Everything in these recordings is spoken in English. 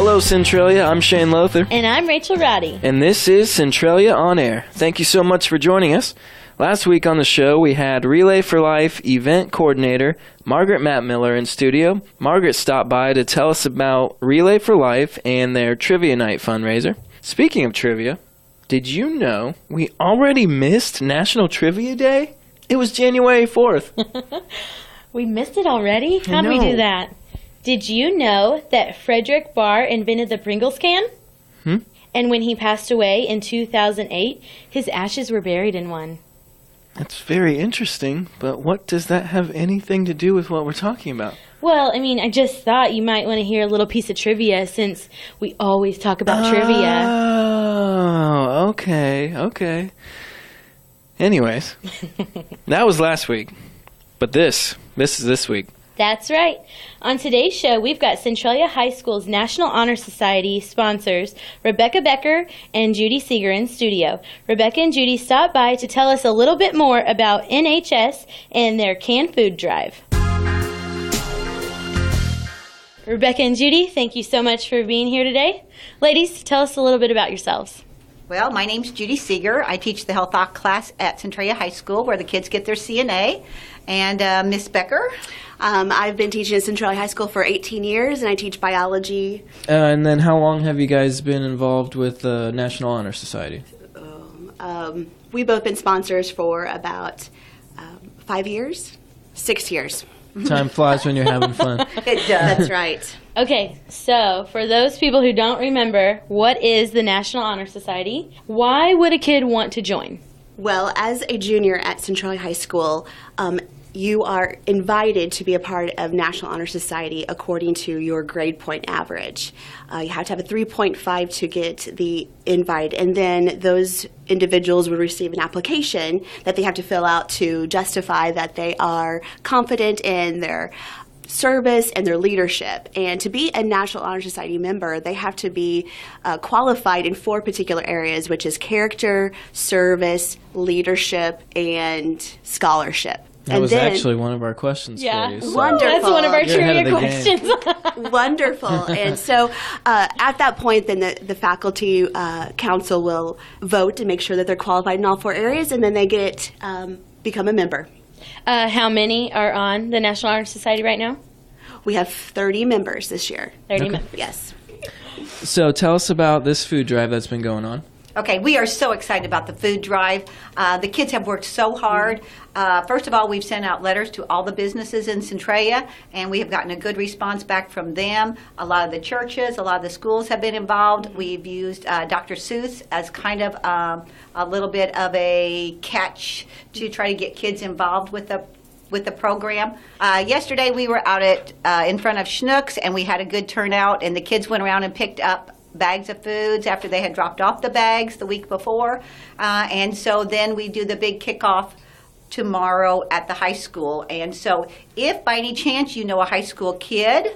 Hello, Centralia. I'm Shane Lothar. And I'm Rachel Roddy. And this is Centralia On Air. Thank you so much for joining us. Last week on the show, we had Relay for Life event coordinator Margaret Matt-Miller in studio. Margaret stopped by to tell us about Relay for Life and their Trivia Night fundraiser. Speaking of trivia, did you know we already missed National Trivia Day? It was January 4th. We missed it already? How did we do that? Did you know that Frederick Barr invented the Pringles can? And when he passed away in 2008, his ashes were buried in one. That's very interesting, but what does that have anything to do with what we're talking about? Well, I mean, I just thought you might want to hear a little piece of trivia since we always talk about trivia. Oh, okay. Anyways, that was last week, but this is this week. That's right. On today's show, we've got Centralia High School's National Honor Society sponsors, Rebecca Becker and Judy Seeger in studio. Rebecca and Judy stopped by to tell us a little bit more about NHS and their canned food drive. Rebecca and Judy, thank you so much for being here today. Ladies, tell us a little bit about yourselves. Well, my name's Judy Seeger. I teach the health oc class at Centralia High School where the kids get their CNA. And Miss Becker? I've been teaching at Centralia High School for 18 years, and I teach biology. And then how long have you guys been involved with the National Honor Society? We've both been sponsors for about 5 years, 6 years. Time flies when you're having fun. It does. That's right. Okay, so for those people who don't remember, what is the National Honor Society? Why would a kid want to join? Well, as a junior at Centralia High School, you are invited to be a part of National Honor Society according to your grade point average. You have to have a 3.5 to get the invite, and then those individuals would receive an application that they have to fill out to justify that they are confident in their service and their leadership. And to be a National Honor Society member, they have to be qualified in 4 particular areas, which is character, service, leadership, and scholarship. That was actually one of our questions for you. So. Wonderful. That's one of our trivia questions. Wonderful. And so at that point, then the faculty council will vote and make sure that they're qualified in all 4 areas, and then they get become a member. How many are on the National Honor Society right now? We have 30 members this year. 30 members. Yes. So tell us about this food drive that's been going on. Okay, we are so excited about the food drive. The kids have worked so hard. First of all, we've sent out letters to all the businesses in Centralia, and we have gotten a good response back from them. A lot of the churches, a lot of the schools have been involved. We've used Dr. Seuss as kind of a little bit of a catch to try to get kids involved with the program. Yesterday we were out in front of Schnucks, and we had a good turnout, and the kids went around and picked up bags of foods after they had dropped off the bags the week before. And so then we do the big kickoff tomorrow at the high school. And so if by any chance you know a high school kid,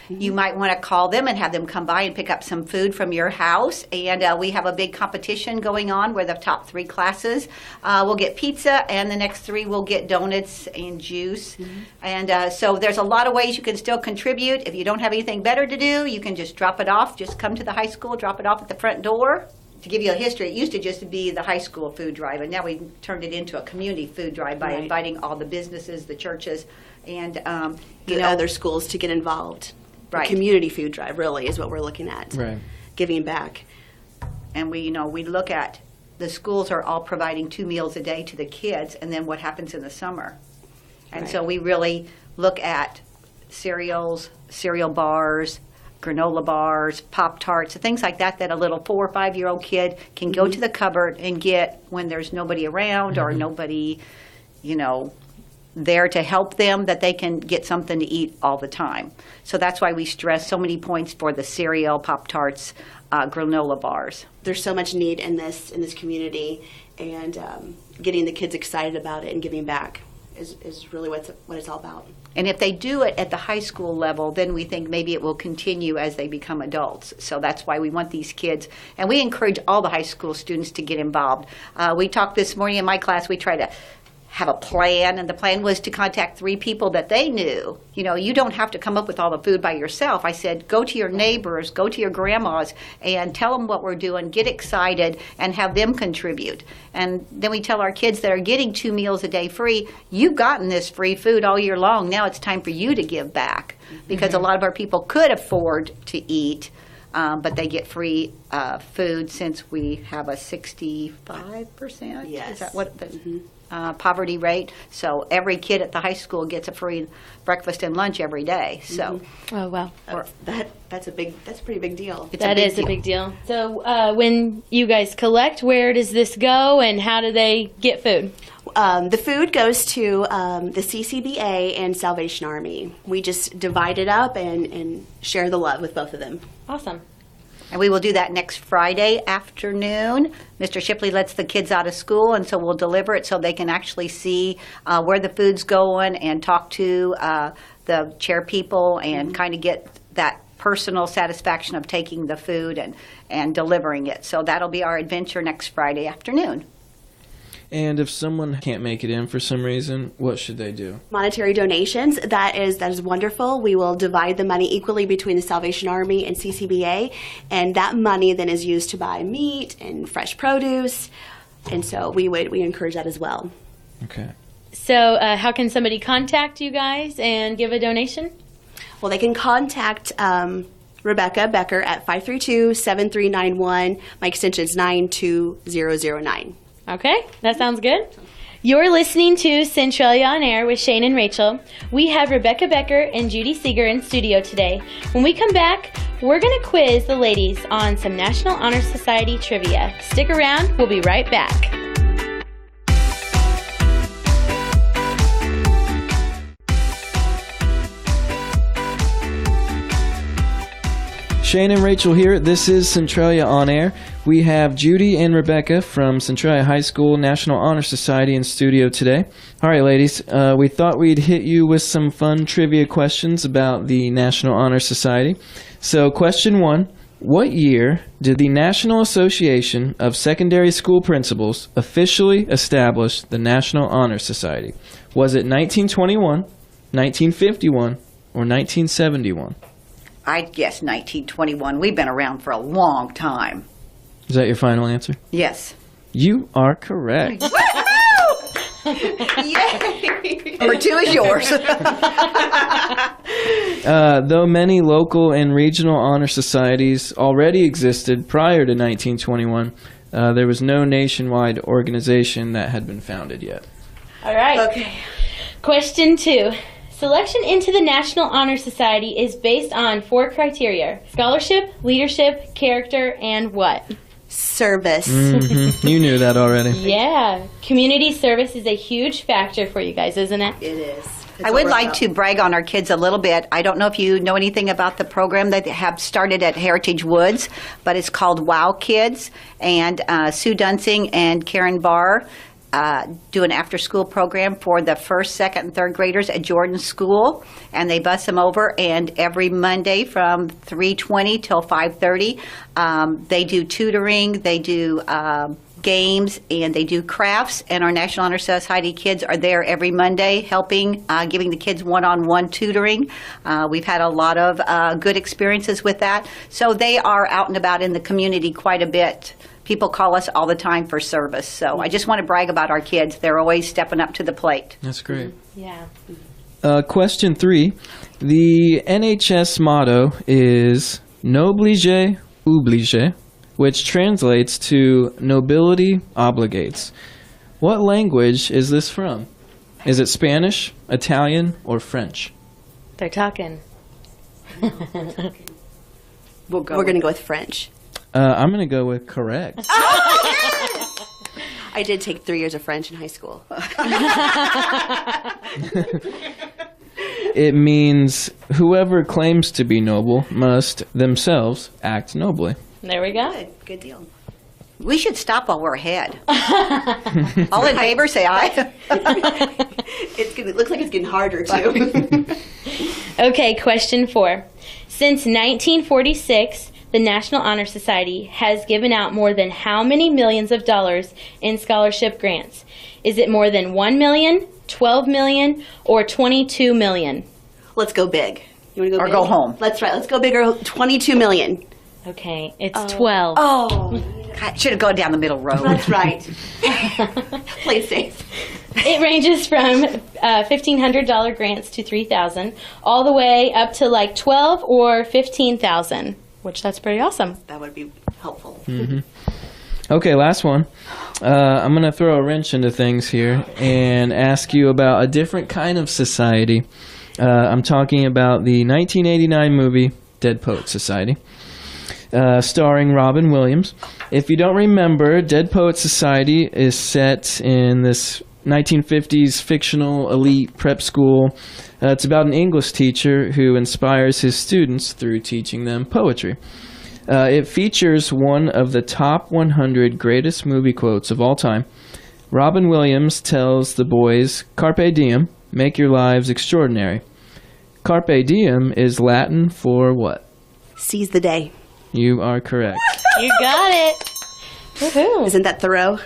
you might want to call them and have them come by and pick up some food from your house. And we have a big competition going on where the top 3 classes will get pizza, and the next 3 will get donuts and juice. And so there's a lot of ways you can still contribute. If you don't have anything better to do, you can just drop it off. Just come to the high school, drop it off at the front door. To give you a history, it used to just be the high school food drive, and now we turned it into a community food drive by inviting all the businesses, the churches, and other schools to get involved. Right. Community food drive really is what we're looking at. Right. Giving back. And we look at the schools are all providing 2 meals a day to the kids, and then what happens in the summer. And so we really look at cereals, cereal bars, granola bars, Pop-Tarts, things like that a little 4 or 5-year-old kid can go to the cupboard and get when there's nobody around or nobody, there to help them, that they can get something to eat all the time. So that's why we stress so many points for the cereal, Pop-Tarts, granola bars. There's so much need in this community, and getting the kids excited about it and giving back is really what it's all about. And if they do it at the high school level, then we think maybe it will continue as they become adults. So that's why we want these kids, and we encourage all the high school students to get involved. We talked this morning in my class, we try to have a plan, and the plan was to contact 3 people that they knew. You know, you don't have to come up with all the food by yourself. I said, go to your neighbors, go to your grandmas, and tell them what we're doing, get excited, and have them contribute. And then we tell our kids that are getting 2 meals a day free, you've gotten this free food all year long. Now it's time for you to give back. Because a lot of our people could afford to eat, but they get free food since we have a 65%. Yes. Is that what the poverty rate? So every kid at the high school gets a free breakfast and lunch every day. So Oh, wow. That's a pretty big deal. That is a big deal. So when you guys collect, where does this go and how do they get food? The food goes to the CCBA and Salvation Army. We just divide it up and share the love with both of them. Awesome. And we will do that next Friday afternoon. Mr. Shipley lets the kids out of school, and so we'll deliver it so they can actually see where the food's going and talk to the chair people and kind of get that personal satisfaction of taking the food and delivering it. So that'll be our adventure next Friday afternoon. And if someone can't make it in for some reason, what should they do? Monetary donations, that is wonderful. We will divide the money equally between the Salvation Army and CCBA, and that money then is used to buy meat and fresh produce, and so we encourage that as well. Okay. So how can somebody contact you guys and give a donation? Well, they can contact Rebecca Becker at 532-7391. My extension is 92009. Okay, that sounds good. You're listening to Centralia on Air with Shane and Rachel. We have Rebecca Becker and Judy Seeger in studio today. When we come back, we're going to quiz the ladies on some National Honor Society trivia. Stick around, we'll be right back. Shane and Rachel here. This is Centralia on Air. We have Judy and Rebecca from Centralia High School National Honor Society in studio today. All right, ladies, we thought we'd hit you with some fun trivia questions about the National Honor Society. So question 1, what year did the National Association of Secondary School Principals officially establish the National Honor Society? Was it 1921, 1951, or 1971? I'd guess 1921. We've been around for a long time. Is that your final answer? Yes. You are correct. Yay! Number 2 is yours. Though many local and regional honor societies already existed prior to 1921, there was no nationwide organization that had been founded yet. All right. Okay. Question 2. Selection into the National Honor Society is based on 4 criteria: scholarship, leadership, character, and what? Service. Mm-hmm. You knew that already. Yeah. Community service is a huge factor for you guys, isn't it? It is. I would like to brag on our kids a little bit. I don't know if you know anything about the program that they have started at Heritage Woods, but it's called WOW Kids, and Sue Dunsing and Karen Barr do an after-school program for the first, second, and third graders at Jordan School, and they bus them over, and every Monday from 3:20 till 5:30, they do tutoring, they do games, and they do crafts, and our National Honor Society kids are there every Monday helping, giving the kids one-on-one tutoring. We've had a lot of good experiences with that, so they are out and about in the community quite a bit. People call us all the time for service. So I just want to brag about our kids. They're always stepping up to the plate. That's great. Yeah. Question 3. The NHS motto is "N'oblige oblige," which translates to "Nobility obligates." What language is this from? Is it Spanish, Italian, or French? They're talking. We're going to go with French. I'm going to go with correct. I did take 3 years of French in high school. It means whoever claims to be noble must themselves act nobly. There we go. Good deal. We should stop while we're ahead. All in favor, say aye. It looks like it's getting harder, too. Okay, question 4. Since 1946, the National Honor Society has given out more than how many millions of dollars in scholarship grants? Is it more than 1 million, 12 million, or 22 million? Let's go big. You want to go Or big? go home. Let's Let's go bigger. 22 million. Okay, it's 12. Oh, I should have gone down the middle road. that's right. Play it safe. It ranges from $1,500 grants to $3,000, all the way up to like 12 or 15,000, which that's pretty awesome. That would be helpful. Okay, last one. I'm going to throw a wrench into things here and ask you about a different kind of society. I'm talking about the 1989 movie Dead Poets Society, starring Robin Williams. If you don't remember, Dead Poets Society is set in this 1950s fictional elite prep school. It's about an English teacher who inspires his students through teaching them poetry. It features one of the top 100 greatest movie quotes of all time. Robin Williams tells the boys, "Carpe diem, make your lives extraordinary." Carpe diem is Latin for what? Seize the day. You are correct. You got it. Woohoo. Isn't that Thoreau?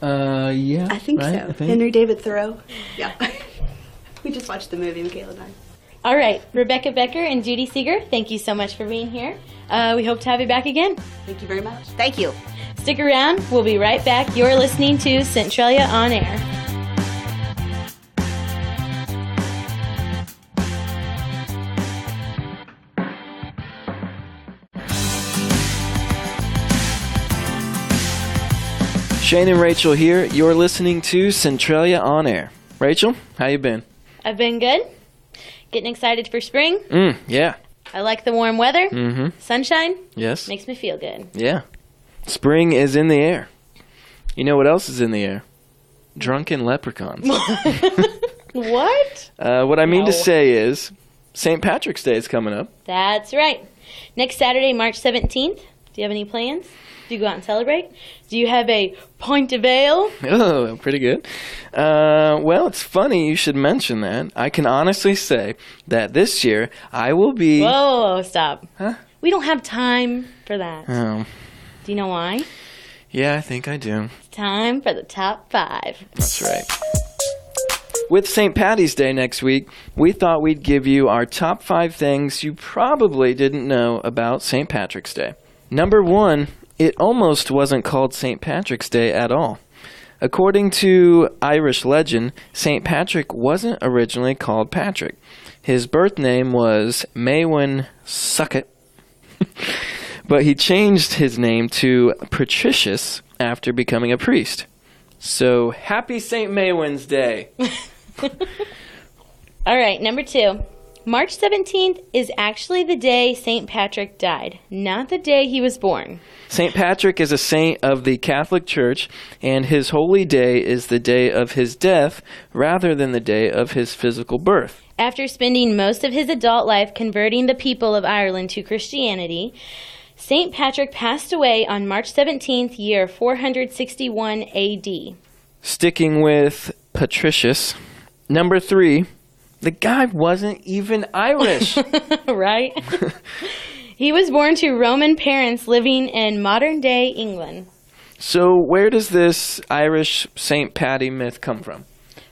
Yeah. I think right? so. I think. Henry David Thoreau. Yeah. We just watched the movie, Michaela and I. All right, Rebecca Becker and Judy Seeger, thank you so much for being here. We hope to have you back again. Thank you very much. Thank you. Stick around. We'll be right back. You're listening to Centralia On Air. Shane and Rachel here. You're listening to Centralia On Air. Rachel, how you been? I've been good. Getting excited for spring. Yeah. I like the warm weather. Mm-hmm. Sunshine. Yes. Makes me feel good. Yeah. Spring is in the air. You know what else is in the air? Drunken leprechauns. What? What I mean No. to say is St. Patrick's Day is coming up. That's right. Next Saturday, March 17th. Do you have any plans? Do you go out and celebrate? Do you have a pint of ale? Oh, pretty good. Well, it's funny you should mention that. I can honestly say that this year I will be... Whoa, stop. Huh? We don't have time for that. Oh, Do you know why? yeah, I think I do. It's time for the top 5. That's right. With St. Patty's Day next week, we thought we'd give you our top 5 things you probably didn't know about St. Patrick's Day. Number 1, it almost wasn't called St. Patrick's Day at all. According to Irish legend, St. Patrick wasn't originally called Patrick. His birth name was Maewyn Suckett, but he changed his name to Patricius after becoming a priest. So, happy St. Maewyn's Day! All right, number 2. March 17th is actually the day St. Patrick died, not the day he was born. St. Patrick is a saint of the Catholic Church, and his holy day is the day of his death rather than the day of his physical birth. After spending most of his adult life converting the people of Ireland to Christianity, St. Patrick passed away on March 17th, year 461 AD. Sticking with Patricius, number 3, the guy wasn't even Irish. Right? He was born to Roman parents living in modern-day England. So where does this Irish St. Patty myth come from?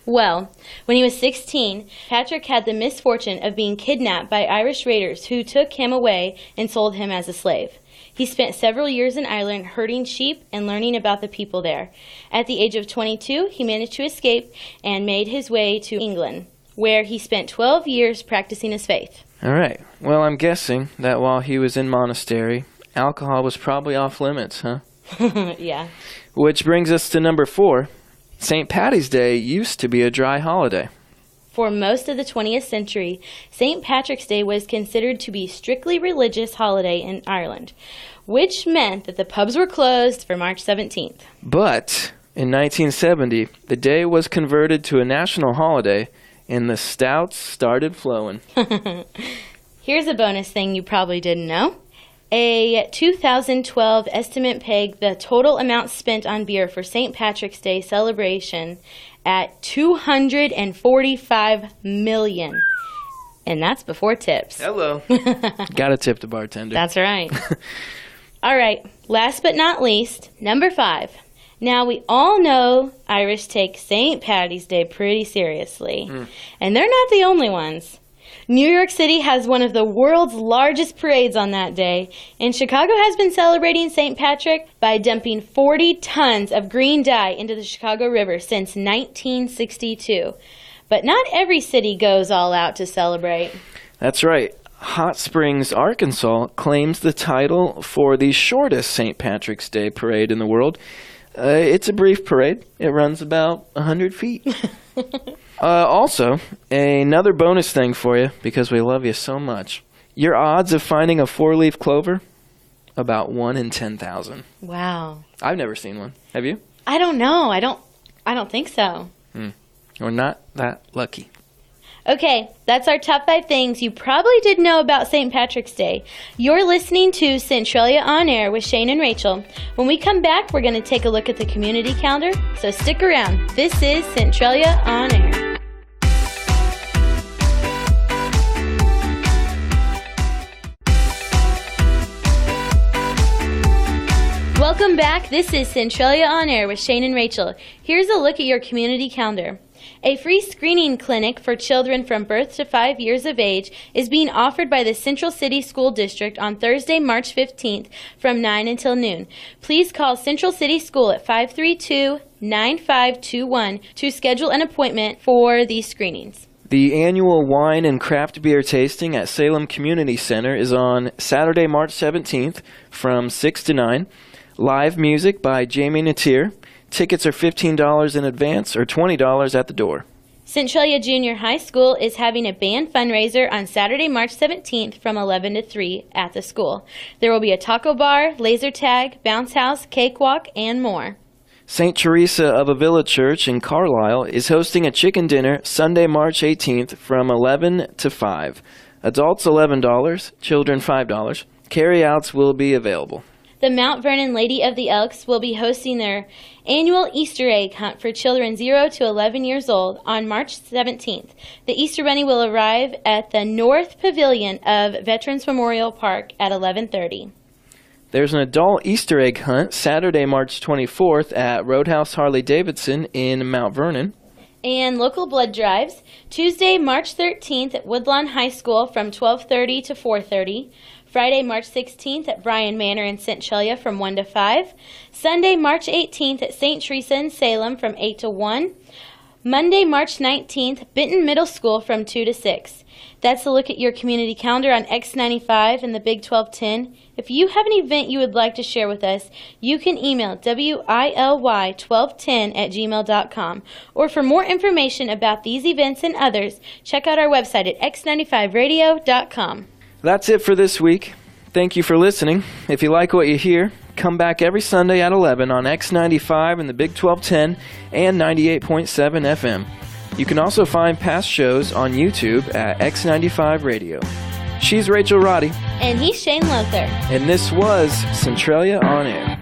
Well, when he was 16, Patrick had the misfortune of being kidnapped by Irish raiders who took him away and sold him as a slave. He spent several years in Ireland herding sheep and learning about the people there. At the age of 22, he managed to escape and made his way to England, where he spent 12 years practicing his faith. All right. Well, I'm guessing that while he was in monastery, alcohol was probably off limits, huh? Yeah. Which brings us to number 4. St. Patty's Day used to be a dry holiday. For most of the 20th century, St. Patrick's Day was considered to be a strictly religious holiday in Ireland, which meant that the pubs were closed for March 17th. But in 1970, the day was converted to a national holiday, and the stouts started flowing. Here's a bonus thing you probably didn't know. A 2012 estimate pegged the total amount spent on beer for St. Patrick's Day celebration at $245 million. And that's before tips. Hello. Gotta tip the bartender. That's right. All right, last but not least, number 5. Now, we all know Irish take St. Paddy's Day pretty seriously, and they're not the only ones. New York City has one of the world's largest parades on that day, and Chicago has been celebrating St. Patrick by dumping 40 tons of green dye into the Chicago River since 1962. But not every city goes all out to celebrate. That's right. Hot Springs, Arkansas claims the title for the shortest St. Patrick's Day parade in the world. It's a brief parade. It runs about 100 feet. Also, another bonus thing for you, because we love you so much. Your odds of finding a 4-leaf clover? About 1 in 10,000. Wow. I've never seen one. Have you? I don't know. I don't think so. We're not that lucky. Okay, that's our top 5 things you probably didn't know about St. Patrick's Day. You're listening to Centralia On Air with Shane and Rachel. When we come back, we're going to take a look at the community calendar, so stick around. This is Centralia On Air. Welcome back. This is Centralia On Air with Shane and Rachel. Here's a look at your community calendar. A free screening clinic for children from birth to 5 years of age is being offered by the Central City School District on Thursday, March 15th from 9 until noon. Please call Central City School at 532-9521 to schedule an appointment for these screenings. The annual wine and craft beer tasting at Salem Community Center is on Saturday, March 17th from 6 to 9. Live music by Jamie Natir. Tickets are $15 in advance or $20 at the door. Centralia Junior High School is having a band fundraiser on Saturday, March 17th from 11 to 3 at the school. There will be a taco bar, laser tag, bounce house, cakewalk, and more. St. Teresa of Avila Church in Carlisle is hosting a chicken dinner Sunday, March 18th from 11 to 5. Adults $11, children $5. Carryouts will be available. The Mount Vernon Lady of the Elks will be hosting their annual Easter egg hunt for children 0 to 11 years old on March 17th. The Easter Bunny will arrive at the North Pavilion of Veterans Memorial Park at 11:30. There's an adult Easter egg hunt Saturday, March 24th at Roadhouse Harley-Davidson in Mount Vernon. And local blood drives, Tuesday, March 13th at Woodlawn High School from 12:30 to 4:30. Friday, March 16th at Bryan Manor in Centralia from 1 to 5. Sunday, March 18th at St. Teresa in Salem from 8 to 1. Monday, March 19th, Benton Middle School from 2 to 6. That's a look at your community calendar on X95 and the Big 1210. If you have an event you would like to share with us, you can email WILY1210@gmail.com. Or for more information about these events and others, check out our website at x95radio.com. That's it for this week. Thank you for listening. If you like what you hear, come back every Sunday at 11 on X95 and the Big 1210 and 98.7 FM. You can also find past shows on YouTube at X95 Radio. She's Rachel Roddy. And he's Shane Lothar. And this was Centralia On Air.